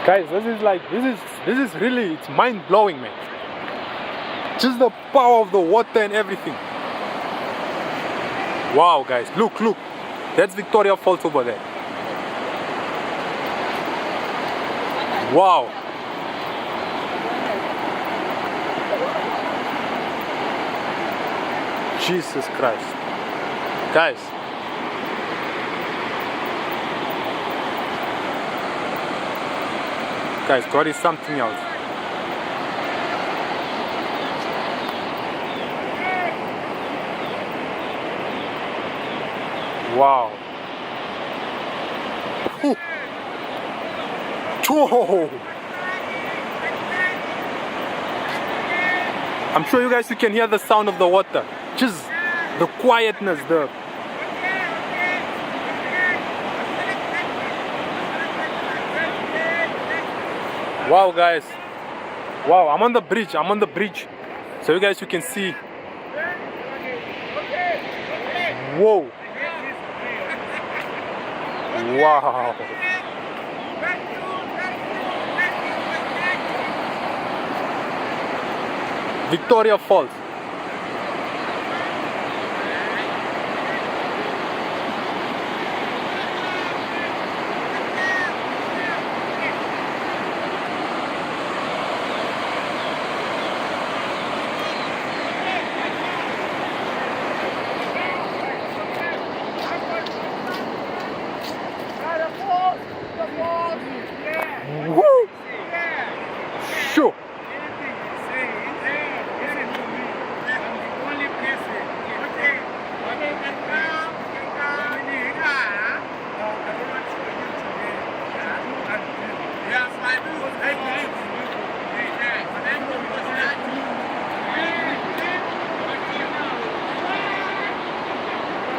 Guys, this is really, it's mind-blowing, man. Just the power of the water and everything. Wow, guys, look. That's Victoria Falls over there. Wow. Jesus Christ. Guys. Guys, God is something else. Wow. Whoa. I'm sure you guys can hear the sound of the water. Just the quietness, Wow, guys. Wow, I'm on the bridge. So you guys, you can see. Whoa. Wow. Victoria Falls. Woo! Sure.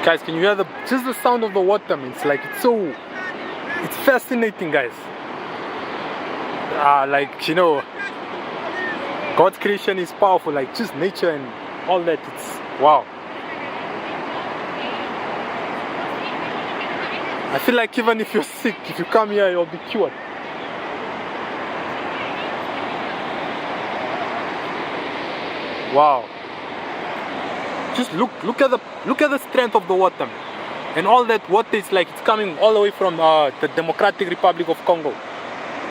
Guys, can you hear just the sound of the water, man? It's like, it's fascinating, guys. Like, you know, God's creation is powerful, like just nature and all that. It's wow. I feel like even if you're sick, if you come here, you'll be cured. Wow. Just look at the strength of the water, man. And all that water is like it's coming all the way from the Democratic Republic of Congo,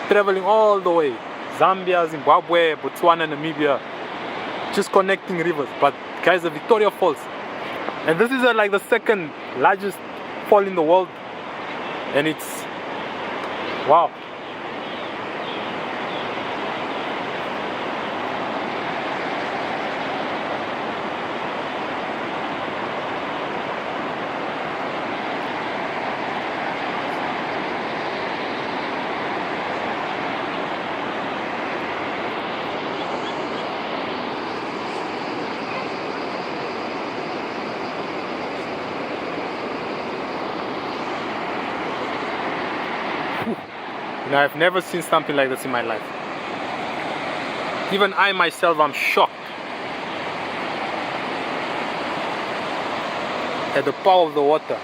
traveling all the way, Zambia, Zimbabwe, Botswana, Namibia, just connecting rivers. But guys, the Victoria Falls, and this is like the second largest fall in the world, and it's wow. You know, I've never seen something like this in my life. Even I myself, I'm shocked at the power of the water.